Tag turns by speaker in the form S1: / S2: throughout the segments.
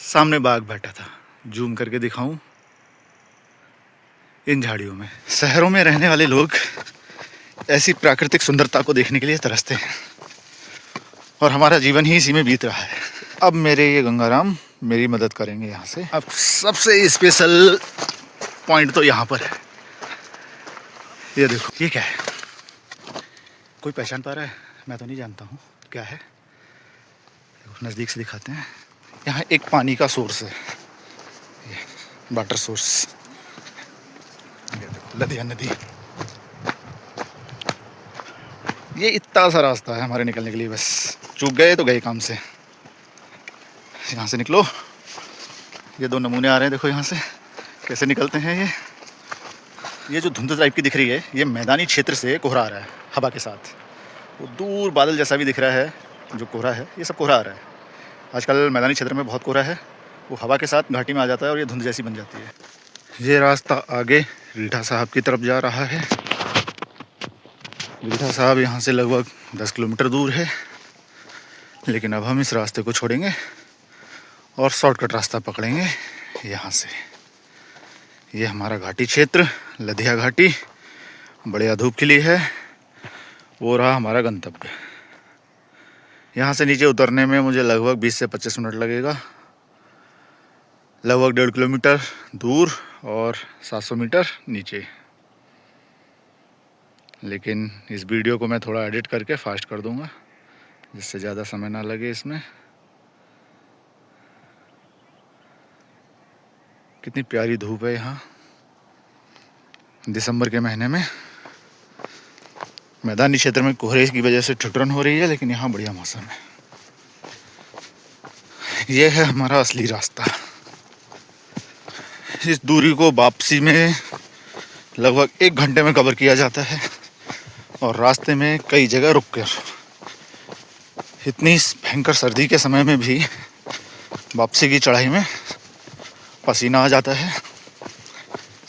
S1: सामने बाघ बैठा था, जूम करके दिखाऊं, इन झाड़ियों में। शहरों में रहने वाले लोग ऐसी प्राकृतिक सुंदरता को देखने के लिए तरसते हैं और हमारा जीवन ही इसी में बीत रहा है। अब मेरे ये गंगाराम मेरी मदद करेंगे यहाँ से। अब सबसे स्पेशल पॉइंट तो यहाँ पर है। ये देखो, ये क्या है? कोई पहचान पा रहा है? मैं तो नहीं जानता हूँ क्या है। देखो, नज़दीक से दिखाते हैं। यहाँ एक पानी का सोर्स है, ये वाटर सोर्स। ये देखो, लदिया नदी। ये इतना सा रास्ता है हमारे निकलने के लिए, बस चूक गए तो गए काम से। यहाँ से निकलो। ये दो नमूने आ रहे हैं, देखो यहाँ से कैसे निकलते हैं। ये जो धुंध टाइप की दिख रही है, ये मैदानी क्षेत्र से कोहरा आ रहा है हवा के साथ। वो दूर बादल जैसा भी दिख रहा है, जो कोहरा है, ये सब कोहरा आ रहा है। आजकल मैदानी क्षेत्र में बहुत कोहरा है, वो हवा के साथ घाटी में आ जाता है और ये धुंध जैसी बन जाती है। ये रास्ता आगे रीठा साहब की तरफ जा रहा है। रीठा साहब यहाँ से लगभग 10 किलोमीटर दूर है, लेकिन अब हम इस रास्ते को छोड़ेंगे और शॉर्टकट रास्ता पकड़ेंगे यहाँ से। ये हमारा घाटी क्षेत्र, लदिया घाटी, बढ़िया धूप खिली है। वो रहा हमारा गंतव्य। यहाँ से नीचे उतरने में मुझे लगभग 20 से 25 मिनट लगेगा। लगभग 1.5 किलोमीटर दूर और 700 मीटर नीचे। लेकिन इस वीडियो को मैं थोड़ा एडिट करके फास्ट कर दूँगा, जिससे ज़्यादा समय ना लगे इसमें। कितनी प्यारी धूप है यहाँ दिसंबर के महीने में। मैदानी क्षेत्र में कोहरे की वजह से ठुठुरन हो रही है, लेकिन यहाँ बढ़िया मौसम है। यह है हमारा असली रास्ता। इस दूरी को वापसी में लगभग 1 घंटे में कवर किया जाता है और रास्ते में कई जगह रुक कर। इतनी भयंकर सर्दी के समय में भी वापसी की चढ़ाई में पसीना आ जाता है।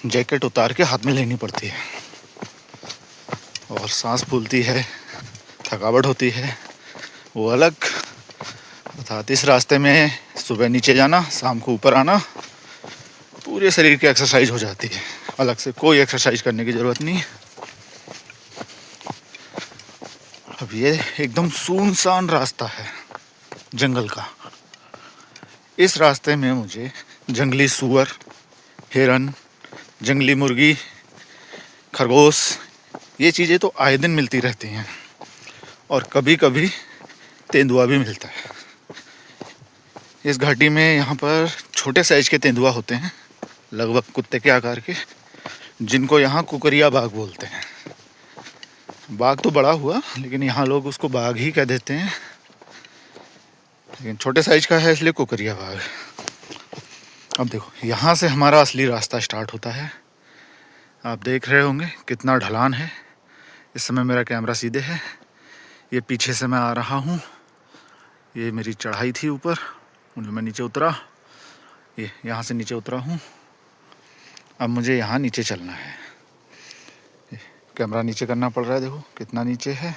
S1: जैकेट उतार के हाथ में लेनी पड़ती है और सांस फूलती है, थकावट होती है, वो अलग। अर्थात इस रास्ते में सुबह नीचे जाना, शाम को ऊपर आना, पूरे शरीर की एक्सरसाइज हो जाती है। अलग से कोई एक्सरसाइज करने की ज़रूरत नहीं। अब ये एकदम सुनसान रास्ता है जंगल का। इस रास्ते में मुझे जंगली सूअर, हिरन, जंगली मुर्गी, खरगोश, ये चीज़ें तो आए दिन मिलती रहती हैं और कभी कभी तेंदुआ भी मिलता है। इस घाटी में यहाँ पर छोटे साइज के तेंदुआ होते हैं, लगभग कुत्ते के आकार के, जिनको यहाँ कुकरिया बाघ बोलते हैं। बाघ तो बड़ा हुआ, लेकिन यहाँ लोग उसको बाघ ही कह देते हैं, लेकिन छोटे साइज का है इसलिए कुकरिया बाघ। अब देखो, यहाँ से हमारा असली रास्ता स्टार्ट होता है। आप देख रहे होंगे कितना ढलान है। इस समय मेरा कैमरा सीधे है, ये पीछे से मैं आ रहा हूँ। ये मेरी चढ़ाई थी ऊपर, उनमें मैं नीचे उतरा। ये यहाँ से नीचे उतरा हूँ। अब मुझे यहाँ नीचे चलना है। कैमरा नीचे करना पड़ रहा है, देखो कितना नीचे है।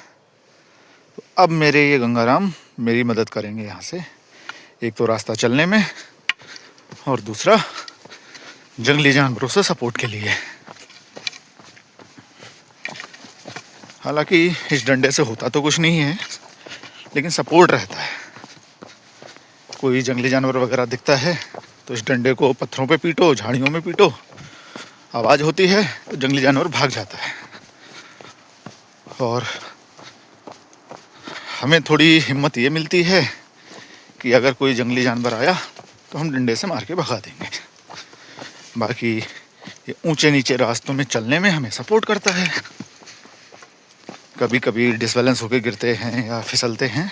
S1: तो अब मेरे ये गंगाराम मेरी मदद करेंगे यहाँ से। एक तो रास्ता चलने में और दूसरा जंगली जानवरों से सपोर्ट के लिए। हालांकि इस डंडे से होता तो कुछ नहीं है, लेकिन सपोर्ट रहता है। कोई जंगली जानवर वगैरह दिखता है तो इस डंडे को पत्थरों पे पीटो, झाड़ियों में पीटो, आवाज़ होती है तो जंगली जानवर भाग जाता है। और हमें थोड़ी हिम्मत ये मिलती है कि अगर कोई जंगली जानवर आया तो हम डंडे से मार के भगा देंगे। बाकी ये ऊंचे नीचे रास्तों में चलने में हमें सपोर्ट करता है। कभी कभी डिसबैलेंस होकर गिरते हैं या फिसलते हैं,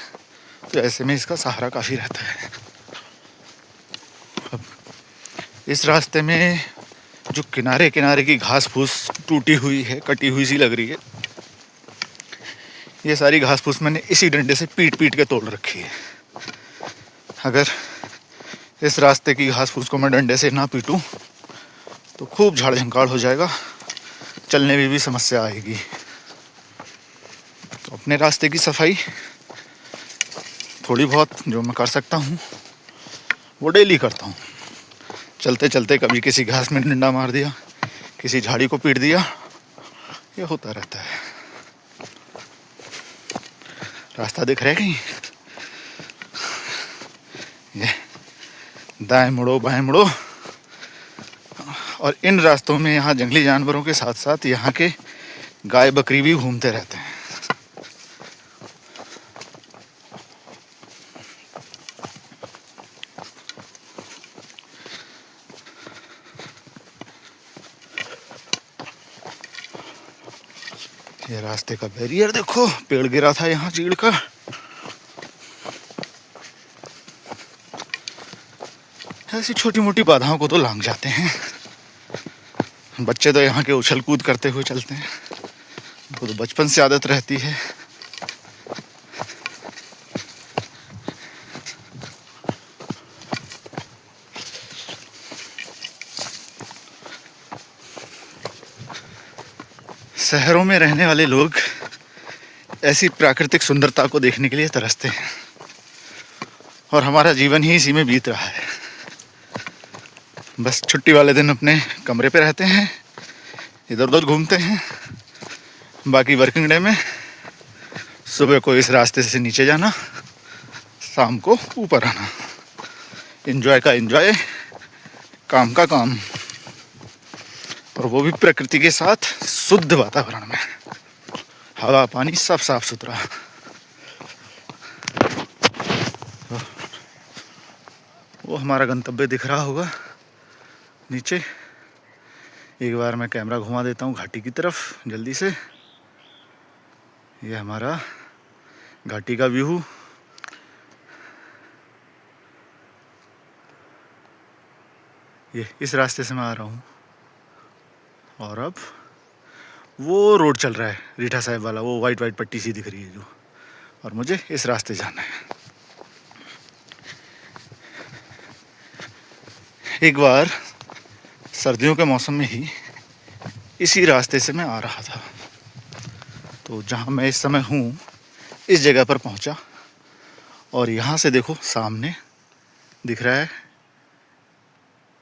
S1: तो ऐसे में इसका सहारा काफ़ी रहता है। अब इस रास्ते में जो किनारे किनारे की घास फूस टूटी हुई है, कटी हुई सी लग रही है, ये सारी घास फूस मैंने इसी डंडे से पीट पीट के तोड़ रखी है। अगर इस रास्ते की घास फूस को मैं डंडे से ना पीटूं तो खूब झाड़ झंकाड़ हो जाएगा, चलने में भी समस्या आएगी। तो अपने रास्ते की सफाई थोड़ी बहुत जो मैं कर सकता हूँ वो डेली करता हूँ। चलते चलते कभी किसी घास में डंडा मार दिया, किसी झाड़ी को पीट दिया, ये होता रहता है। रास्ता दिख रहा है कहीं? ये दाएं मुड़ो बाएं मुड़ो। और इन रास्तों में यहाँ जंगली जानवरों के साथ साथ यहाँ के गाय बकरी भी घूमते रहते हैं। ये रास्ते का बैरियर देखो, पेड़ गिरा था यहाँ चीड़ का। ऐसी छोटी मोटी बाधाओं को तो लांघ जाते हैं। बच्चे तो यहाँ के उछल कूद करते हुए चलते हैं, उनको तो बचपन से आदत रहती है। शहरों में रहने वाले लोग ऐसी प्राकृतिक सुंदरता को देखने के लिए तरसते हैं, और हमारा जीवन ही इसी में बीत रहा है। बस छुट्टी वाले दिन अपने कमरे पे रहते हैं, इधर उधर घूमते हैं। बाकी वर्किंग डे में सुबह को इस रास्ते से नीचे जाना, शाम को ऊपर आना। एंजॉय का एंजॉय, काम का काम, और वो भी प्रकृति के साथ शुद्ध वातावरण में। हवा पानी सब साफ सुथरा। वो हमारा गंतव्य दिख रहा होगा नीचे। एक बार मैं कैमरा घुमा देता हूँ घाटी की तरफ जल्दी से। ये हमारा घाटी का व्यू। ये इस रास्ते से मैं आ रहा हूँ, और अब वो रोड चल रहा है रीठा साहिब वाला, वो वाइट वाइट पट्टी सी दिख रही है जो, और मुझे इस रास्ते जाना है। एक बार सर्दियों के मौसम में ही इसी रास्ते से मैं आ रहा था, तो जहाँ मैं इस समय हूँ इस जगह पर पहुँचा, और यहाँ से देखो सामने दिख रहा है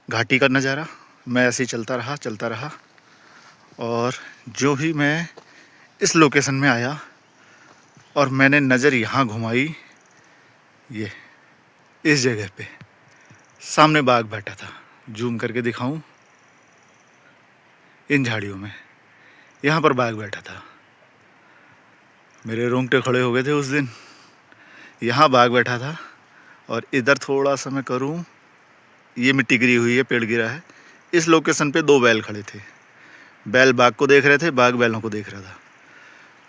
S1: घाटी का नज़ारा। मैं ऐसे ही चलता रहा, और जो ही मैं इस लोकेशन में आया और मैंने नज़र यहाँ घुमाई, ये इस जगह पे सामने बाघ बैठा था। जूम करके दिखाऊं, इन झाड़ियों में यहाँ पर बाघ बैठा था। मेरे रोंगटे खड़े हो गए थे उस दिन। यहाँ बाघ बैठा था, और इधर थोड़ा सा मैं करूँ, ये मिट्टी गिरी हुई है, पेड़ गिरा है। इस लोकेशन पे दो बैल खड़े थे। बैल बाघ को देख रहे थे, बाघ बैलों को देख रहा था।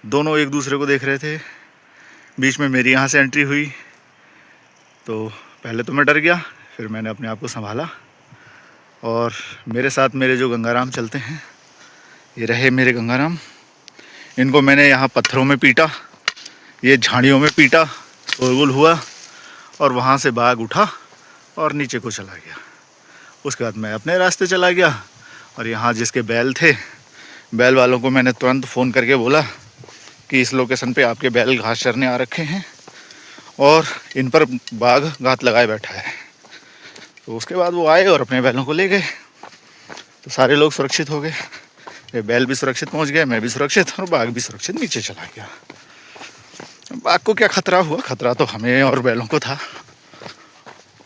S1: दोनों एक दूसरे को देख रहे थे। बीच में मेरी यहाँ से एंट्री हुई, तो पहले तो मैं डर गया, फिर मैंने अपने आप को संभाला, और मेरे साथ मेरे जो गंगाराम चलते हैं, ये रहे मेरे गंगाराम। इनको मैंने यहाँ पत्थरों में पीटा, ये झाड़ियों में पीटा, शोरगुल हुआ, और वहाँ से बाघ उठा और नीचे को चला गया। उसके बाद मैं अपने रास्ते चला गया, और यहाँ जिसके बैल थे, बैल वालों को मैंने तुरंत फ़ोन करके बोला कि इस लोकेशन पे आपके बैल घास चरने आ रखे हैं, और इन पर बाघ घात लगाए बैठा है। तो उसके बाद वो आए और अपने बैलों को ले गए, तो सारे लोग सुरक्षित हो गए। ये बैल भी सुरक्षित पहुंच गए, मैं भी सुरक्षित, और बाघ भी सुरक्षित नीचे चला गया। बाघ को क्या खतरा हुआ, खतरा तो हमें और बैलों को था।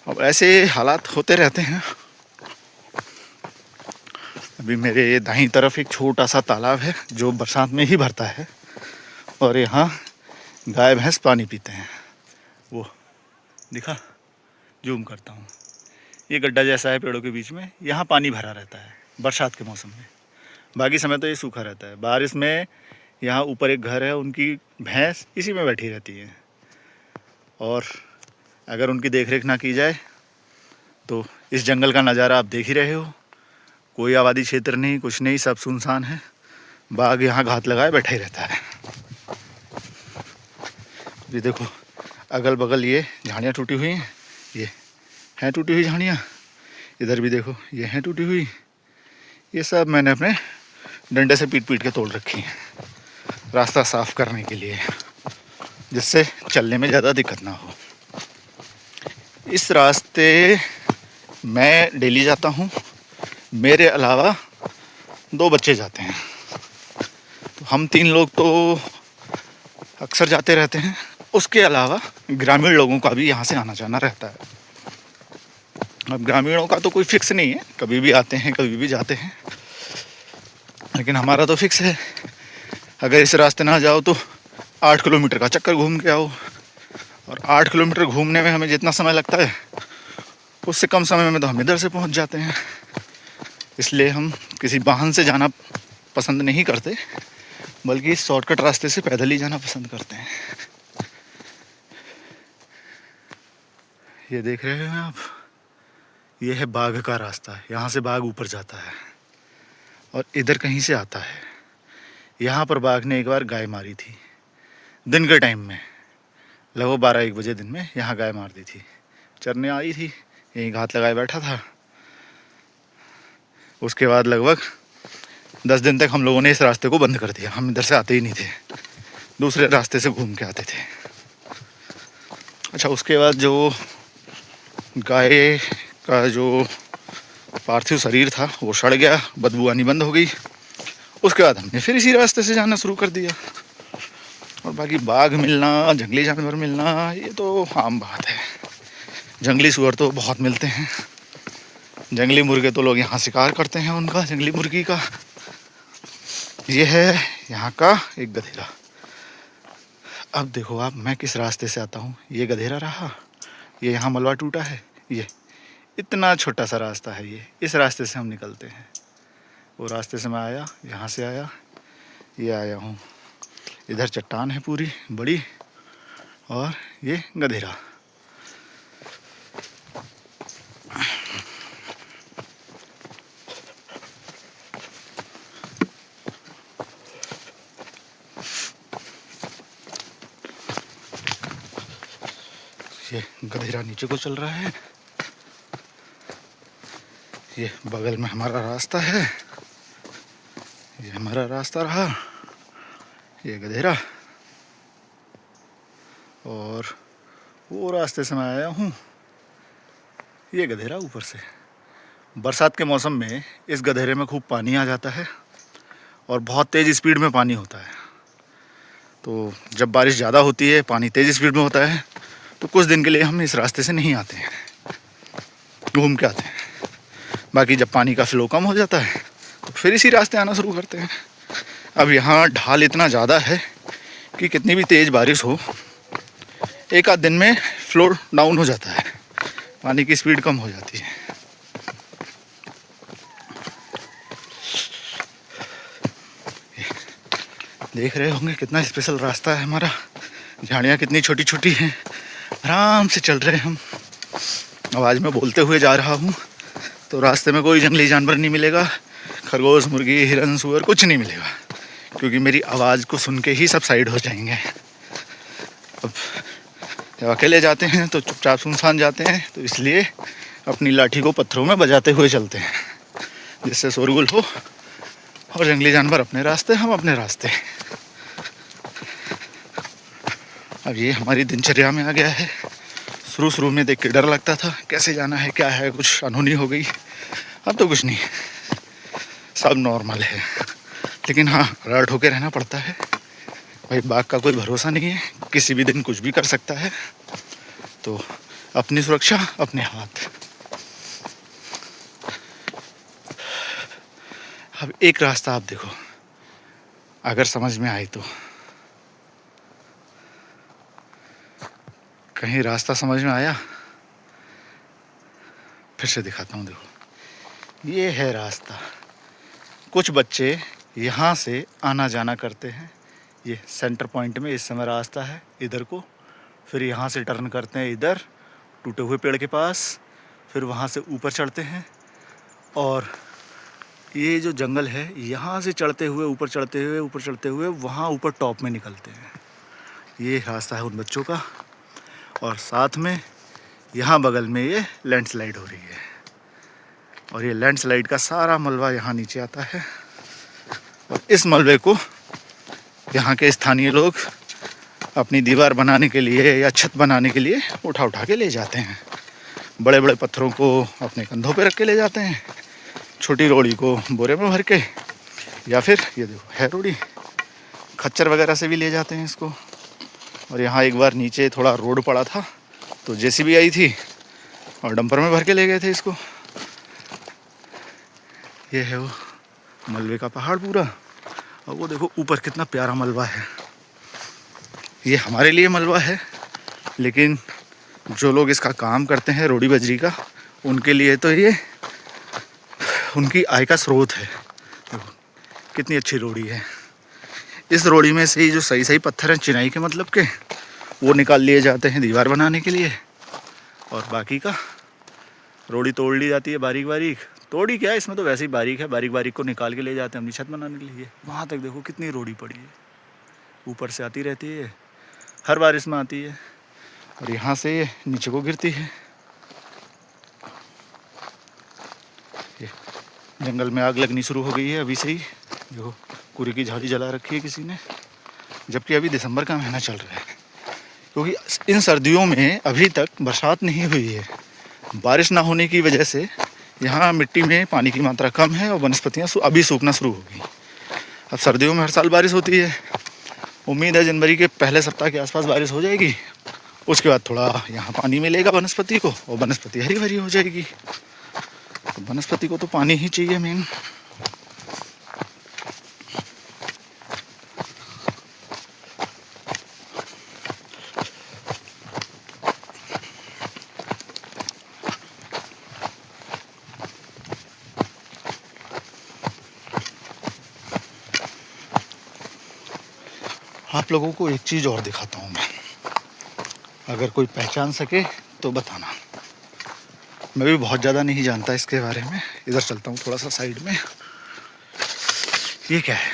S1: अब ऐसे हालात होते रहते हैं। अभी मेरे दाहिनी तरफ एक छोटा सा तालाब है जो बरसात में ही भरता है, और यहाँ गाय भैंस पानी पीते हैं। वो दिखा, जूम करता हूँ, ये गड्ढा जैसा है पेड़ों के बीच में, यहाँ पानी भरा रहता है बरसात के मौसम में। बाकी समय तो ये सूखा रहता है। बारिश में यहाँ ऊपर एक घर है, उनकी भैंस इसी में बैठी रहती है, और अगर उनकी देखरेख ना की जाए तो इस जंगल का नज़ारा आप देख ही रहे हो। कोई आबादी क्षेत्र नहीं, कुछ नहीं, सब सुनसान है। बाघ यहाँ घात लगाए बैठा ही रहता है। ये देखो अगल बगल ये झाड़ियाँ टूटी हुई हैं, ये हैं टूटी हुई झाड़ियाँ। इधर भी देखो ये हैं टूटी हुई। ये सब मैंने अपने डंडे से पीट पीट के तोड़ रखी हैं, रास्ता साफ करने के लिए, जिससे चलने में ज़्यादा दिक्कत ना हो। इस रास्ते मैं डेली जाता हूँ, मेरे अलावा 2 बच्चे जाते हैं, तो हम 3 लोग तो अक्सर जाते रहते हैं। उसके अलावा ग्रामीण लोगों का भी यहाँ से आना जाना रहता है। अब ग्रामीणों का तो कोई फिक्स नहीं है, कभी भी आते हैं कभी भी जाते हैं, लेकिन हमारा तो फिक्स है। अगर इस रास्ते ना जाओ तो 8 किलोमीटर का चक्कर घूम के आओ, और 8 किलोमीटर घूमने में हमें जितना समय लगता है उससे कम समय में तो हम इधर से पहुंच जाते हैं। इसलिए हम किसी वाहन से जाना पसंद नहीं करते, बल्कि शॉर्टकट रास्ते से पैदल ही जाना पसंद करते हैं। ये देख रहे हैं आप, ये है बाघ का रास्ता। यहाँ से बाघ ऊपर जाता है और इधर कहीं से आता है। यहाँ पर बाघ ने एक बार गाय मारी थी, दिन के टाइम में, लगभग 12-1 बजे दिन में यहाँ गाय मार दी थी। चरने आई थी, यहीं घात लगाए बैठा था। उसके बाद लगभग 10 दिन तक हम लोगों ने इस रास्ते को बंद कर दिया। हम इधर से आते ही नहीं थे, दूसरे रास्ते से घूम के आते थे। अच्छा, उसके बाद जो गाय का जो पार्थिव शरीर था वो सड़ गया, बदबू आनी बंद हो गई। उसके बाद हमने फिर इसी रास्ते से जाना शुरू कर दिया। और बाकी बाघ मिलना, जंगली जानवर मिलना, ये तो आम बात है। जंगली सूअर तो बहुत मिलते हैं। जंगली मुर्गे तो लोग यहाँ शिकार करते हैं उनका, जंगली मुर्गी का। ये है यहाँ का एक गधेरा। अब देखो आप, मैं किस रास्ते से आता हूँ। ये गधेरा रहा, ये यहाँ मलबा टूटा है, ये इतना छोटा सा रास्ता है। ये इस रास्ते से हम निकलते हैं। वो रास्ते से मैं आया, यहाँ से आया, ये आया हूँ। इधर चट्टान है पूरी बड़ी, और ये गधेरा। ये गधेरा नीचे को चल रहा है। ये बगल में हमारा रास्ता है, ये हमारा रास्ता रहा, ये गधेरा। और वो रास्ते से मैं आया हूँ, ये गधेरा ऊपर से। बरसात के मौसम में इस गधेरे में खूब पानी आ जाता है और बहुत तेज़ स्पीड में पानी होता है। तो जब बारिश ज़्यादा होती है, पानी तेज़ स्पीड में होता है, तो कुछ दिन के लिए हम इस रास्ते से नहीं आते हैं, घूम के आते हैं। बाकी जब पानी का फ्लो कम हो जाता है तो फिर इसी रास्ते आना शुरू करते हैं। अब यहाँ ढाल इतना ज़्यादा है कि कितनी भी तेज़ बारिश हो, एक आध दिन में फ्लो डाउन हो जाता है, पानी की स्पीड कम हो जाती है। देख रहे होंगे कितना स्पेशल रास्ता है हमारा। झाड़ियाँ कितनी छोटी छोटी हैं, आराम से चल रहे हैं हम। अब आज मैं बोलते हुए जा रहा हूँ तो रास्ते में कोई जंगली जानवर नहीं मिलेगा, खरगोश, मुर्गी, हिरन, सूअर कुछ नहीं मिलेगा, क्योंकि मेरी आवाज़ को सुन के ही सब साइड हो जाएंगे। अब जब अकेले जाते हैं तो चुपचाप सुनसान जाते हैं, तो इसलिए अपनी लाठी को पत्थरों में बजाते हुए चलते हैं, जिससे शोरगुल हो और जंगली जानवर अपने रास्ते, हम अपने रास्ते। अब ये हमारी दिनचर्या में आ गया है। शुरू में देख के डर लगता था, कैसे जाना है, क्या है, कुछ अनहोनी हो गई। अब तो कुछ नहीं, सब नॉर्मल है। लेकिन हाँ, अलर्ट होके रहना पड़ता है भाई, बाघ का कोई भरोसा नहीं है, किसी भी दिन कुछ भी कर सकता है। तो अपनी सुरक्षा अपने हाथ। अब एक रास्ता आप देखो, अगर समझ में आए तो। कहीं रास्ता समझ में आया? फिर से दिखाता हूँ, देखो ये है रास्ता। कुछ बच्चे यहाँ से आना जाना करते हैं। ये सेंटर पॉइंट में इस समय रास्ता है इधर को, फिर यहाँ से टर्न करते हैं इधर टूटे हुए पेड़ के पास, फिर वहाँ से ऊपर चढ़ते हैं, और ये जो जंगल है यहाँ से चढ़ते हुए ऊपर चढ़ते हुए वहाँ ऊपर टॉप में निकलते हैं। ये रास्ता है उन बच्चों का। और साथ में यहाँ बगल में ये लैंडस्लाइड हो रही है, और ये लैंडस्लाइड का सारा मलबा यहाँ नीचे आता है, और इस मलबे को यहाँ के स्थानीय लोग अपनी दीवार बनाने के लिए या छत बनाने के लिए उठा के ले जाते हैं। बड़े बड़े पत्थरों को अपने कंधों पे रख के ले जाते हैं, छोटी रोड़ी को बोरे में भर के, या फिर ये देखो है रोड़ी, खच्चर वगैरह से भी ले जाते हैं इसको। और यहाँ एक बार नीचे थोड़ा रोड पड़ा था तो जेसीबी आई थी और डंपर में भर के ले गए थे इसको। ये है वो मलबे का पहाड़ पूरा, और वो देखो ऊपर कितना प्यारा मलबा है। ये हमारे लिए मलबा है, लेकिन जो लोग इसका काम करते हैं रोड़ी बजरी का, उनके लिए तो ये उनकी आय का स्रोत है। देखो कितनी अच्छी रोड़ी है। इस रोड़ी में से ही जो सही सही पत्थर हैं चिनाई के मतलब के, वो निकाल लिए जाते हैं दीवार बनाने के लिए, और बाकी का रोड़ी तोड़ ली जाती है बारीक बारीक। तोड़ी क्या है, इसमें तो वैसे ही बारीक है, बारीक बारीक को निकाल के ले जाते हैं अपनी छत बनाने के लिए। वहाँ तक देखो कितनी रोड़ी पड़ी है, ऊपर से आती रहती है, हर बारिश में आती है, और यहाँ से ये नीचे को गिरती है। ये जंगल में आग लगनी शुरू हो गई है अभी से ही। देखो कुरे की झाड़ी जला रखी है किसी ने, जबकि अभी दिसंबर का महीना चल रहा है, क्योंकि इन सर्दियों में अभी तक बरसात नहीं हुई है। बारिश ना होने की वजह से यहाँ मिट्टी में पानी की मात्रा कम है और वनस्पतियाँ अभी सूखना शुरू हो गई। अब सर्दियों में हर साल बारिश होती है, उम्मीद है जनवरी के पहले सप्ताह के आसपास बारिश हो जाएगी। उसके बाद थोड़ा यहाँ पानी मिलेगा वनस्पति को, और वनस्पति हरी भरी हो जाएगी। तो वनस्पति को तो पानी ही चाहिए मेन। आप लोगों को एक चीज़ और दिखाता हूँ मैं, अगर कोई पहचान सके तो बताना। मैं भी बहुत ज़्यादा नहीं जानता इसके बारे में। इधर चलता हूँ थोड़ा सा साइड में। ये क्या है,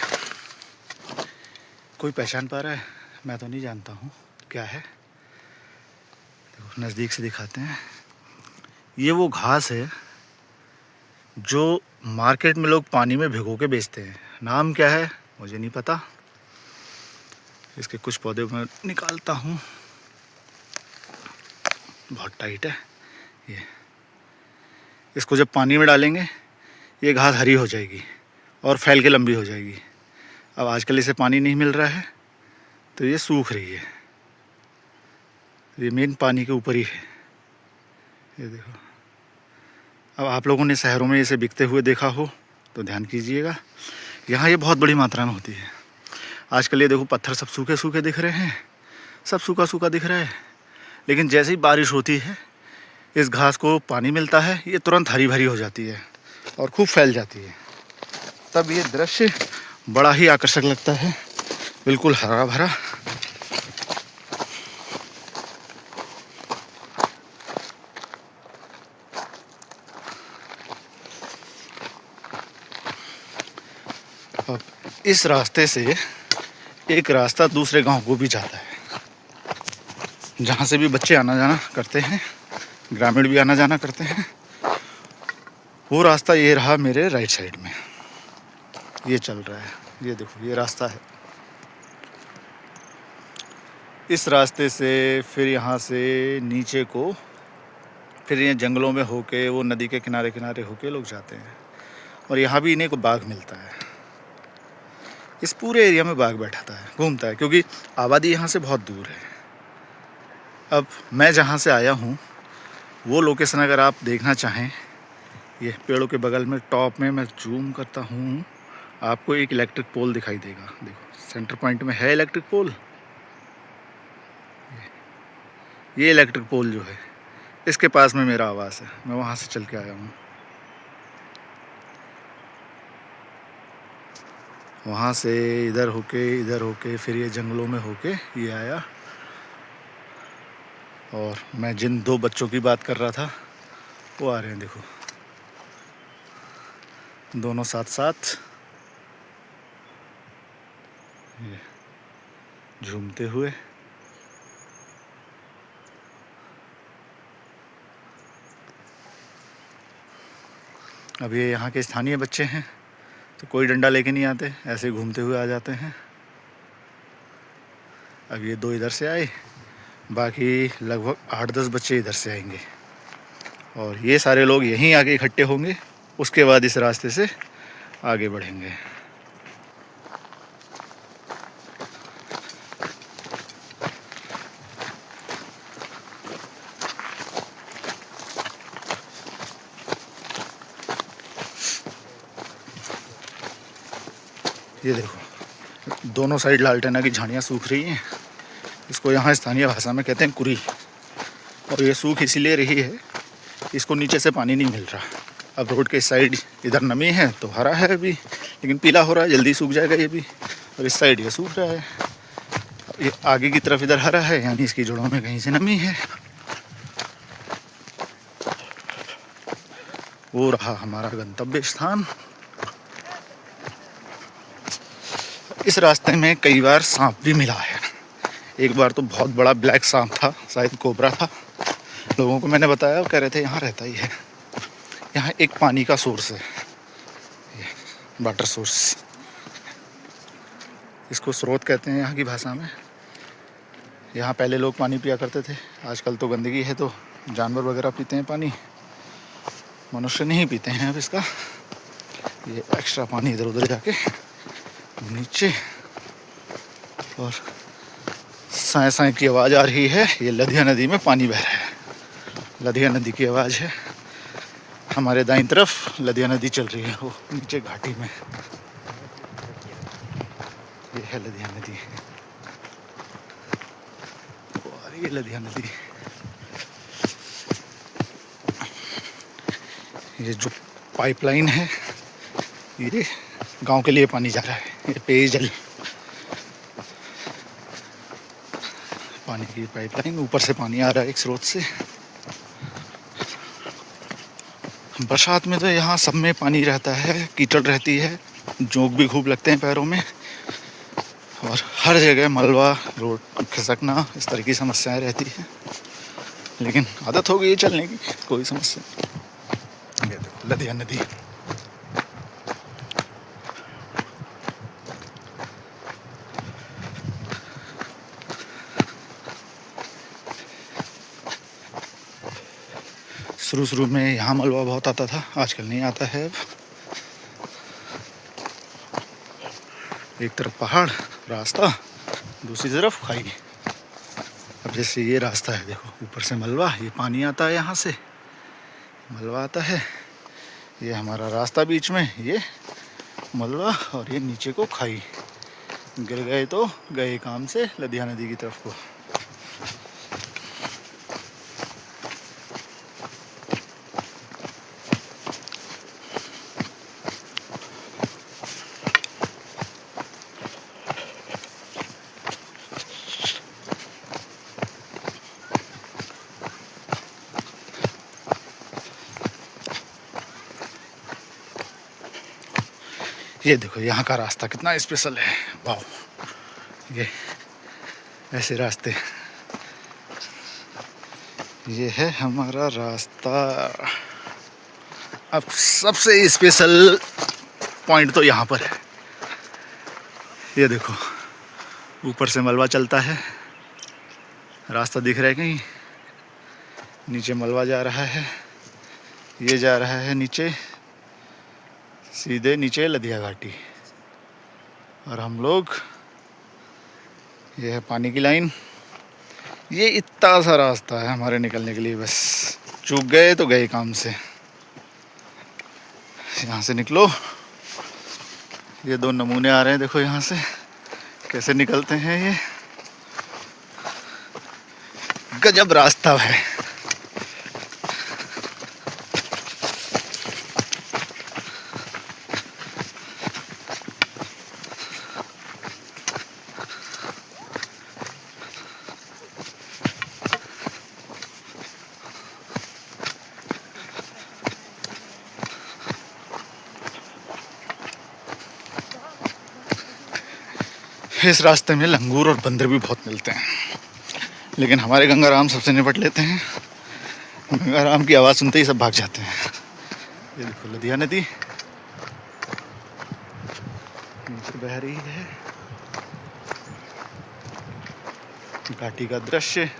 S1: कोई पहचान पा रहा है? मैं तो नहीं जानता हूँ क्या है। देखो नज़दीक से दिखाते हैं। ये वो घास है जो मार्केट में लोग पानी में भिगो के बेचते हैं। नाम क्या है मुझे नहीं पता। इसके कुछ पौधे मैं निकालता हूँ, बहुत टाइट है ये। इसको जब पानी में डालेंगे ये घास हरी हो जाएगी और फैल के लंबी हो जाएगी। अब आजकल इसे पानी नहीं मिल रहा है तो ये सूख रही है। ये मेन पानी के ऊपर ही है, ये देखो। अब आप लोगों ने शहरों में इसे बिकते हुए देखा हो तो ध्यान कीजिएगा, यहाँ ये बहुत बड़ी मात्रा में होती है। आजकल ये देखो पत्थर सब सूखे सूखे दिख रहे हैं, सब सूखा सूखा दिख रहा है, लेकिन जैसे ही बारिश होती है इस घास को पानी मिलता है, ये तुरंत हरी भरी हो जाती है और खूब फैल जाती है। तब ये दृश्य बड़ा ही आकर्षक लगता है, बिल्कुल हरा भरा। अब इस रास्ते से एक रास्ता दूसरे गांव को भी जाता है, जहाँ से भी बच्चे आना जाना करते हैं, ग्रामीण भी आना जाना करते हैं। वो रास्ता ये रहा मेरे राइट साइड में, ये चल रहा है, ये देखो ये रास्ता है। इस रास्ते से फिर यहाँ से नीचे को, फिर ये जंगलों में होके वो नदी के किनारे किनारे होके लोग जाते हैं, और यहाँ भी इन्हें को बाघ मिलता है। इस पूरे एरिया में बाघ बैठाता है, घूमता है, क्योंकि आबादी यहाँ से बहुत दूर है। अब मैं जहाँ से आया हूँ वो लोकेशन अगर आप देखना चाहें, ये पेड़ों के बगल में टॉप में मैं जूम करता हूँ, आपको एक इलेक्ट्रिक पोल दिखाई देगा। देखो सेंटर पॉइंट में है इलेक्ट्रिक पोल। ये इलेक्ट्रिक पोल जो है इसके पास में मेरा आवास है, मैं वहाँ से चल के आया हूँ। वहाँ से इधर होके फिर ये जंगलों में होके ये आया, और मैं जिन दो बच्चों की बात कर रहा था वो आ रहे हैं, देखो दोनों साथ साथ ये झूमते हुए। अब ये यहाँ के स्थानीय बच्चे हैं तो कोई डंडा लेके नहीं आते, ऐसे घूमते हुए आ जाते हैं। अब ये दो इधर से आए, बाकी लगभग 8-10 बच्चे इधर से आएंगे। और ये सारे लोग यहीं आके इकट्ठे होंगे, उसके बाद इस रास्ते से आगे बढ़ेंगे। ये देखो दोनों साइड लालटेना की झाड़ियाँ सूख रही हैं। इसको यहाँ स्थानीय भाषा में कहते हैं कुरी। और ये सूख इसीलिए रही है, इसको नीचे से पानी नहीं मिल रहा। अब रोड के साइड इधर नमी है तो हरा है अभी, लेकिन पीला हो रहा है, जल्दी सूख जाएगा ये भी। और इस साइड ये सूख रहा है, ये आगे की तरफ इधर हरा है, यानी इसकी जड़ों में कहीं से नमी है। वो रहा हमारा गंतव्य स्थान। इस रास्ते में कई बार सांप भी मिला है। एक बार तो बहुत बड़ा ब्लैक सांप था, शायद कोबरा था। लोगों को मैंने बताया, वो कह रहे थे यहाँ रहता ही है। यहाँ एक पानी का सोर्स है, वाटर सोर्स, इसको स्रोत कहते हैं यहाँ की भाषा में। यहाँ पहले लोग पानी पिया करते थे, आजकल तो गंदगी है तो जानवर वगैरह पीते हैं पानी, मनुष्य नहीं पीते हैं अब इसका। ये एक्स्ट्रा पानी इधर उधर जाके नीचे, और साए साए की आवाज़ आ रही है। ये लधिया नदी में पानी बह रहा है, लधिया नदी की आवाज़ है। हमारे दाईं तरफ लधिया नदी चल रही है, वो नीचे घाटी में। ये है लधिया नदी, और ये लधिया नदी। ये जो पाइपलाइन है, ये गांव के लिए पानी जा रहा है। ये पेयजल पानी की पाइपलाइन, ऊपर से पानी आ रहा है एक स्रोत से। बरसात में तो यहाँ सब में पानी रहता है, कीचड़ रहती है, जोंक भी खूब लगते हैं पैरों में, और हर जगह मलबा, रोड खिसकना, इस तरह की समस्याएं रहती हैं। लेकिन आदत हो गई है चलने की, कोई समस्या नहीं। ये देखो लधिया नदी। शुरू में यहाँ मलबा बहुत आता था, आजकल नहीं आता है अब। एक तरफ पहाड़ रास्ता, दूसरी तरफ खाई। अब जैसे ये रास्ता है, देखो ऊपर से मलबा, ये पानी आता है, यहाँ से मलबा आता है, ये हमारा रास्ता बीच में, ये मलबा, और ये नीचे को खाई। गिर गए तो गए काम से लधिया नदी की तरफ को। ये देखो यहाँ का रास्ता कितना स्पेशल है, वाह। ये ऐसे रास्ते, ये है हमारा रास्ता। अब सबसे स्पेशल पॉइंट तो यहाँ पर है। ये देखो ऊपर से मलबा चलता है, रास्ता दिख रहा है कहीं, नीचे मलबा जा रहा है, ये जा रहा है नीचे, सीधे नीचे लधिया घाटी। और हम लोग, ये है पानी की लाइन। ये इतना सा रास्ता है हमारे निकलने के लिए, बस चूक गए तो गए काम से। यहाँ से निकलो, ये दो नमूने आ रहे हैं, देखो यहाँ से कैसे निकलते हैं। ये गजब रास्ता है। इस रास्ते में लंगूर और बंदर भी बहुत मिलते हैं, लेकिन हमारे गंगाराम सबसे निपट लेते हैं। गंगाराम की आवाज़ सुनते ही सब भाग जाते हैं। ये देखो लधिया नदी नीचे बह रही है, घाटी का दृश्य।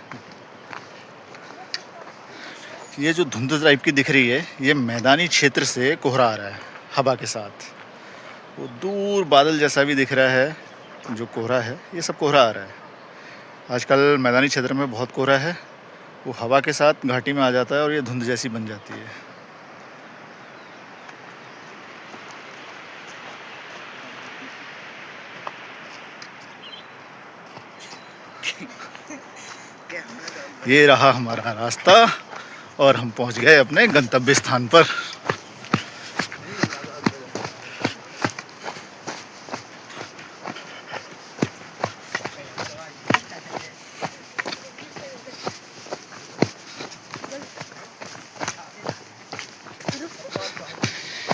S1: ये जो धुंध टाइप की दिख रही है, ये मैदानी क्षेत्र से कोहरा आ रहा है हवा के साथ। वो दूर बादल जैसा भी दिख रहा है, जो कोहरा है ये सब कोहरा आ रहा है। आजकल मैदानी क्षेत्र में बहुत कोहरा है, वो हवा के साथ घाटी में आ जाता है और ये धुंध जैसी बन जाती है। ये रहा हमारा रास्ता और हम पहुंच गए अपने गंतव्य स्थान पर।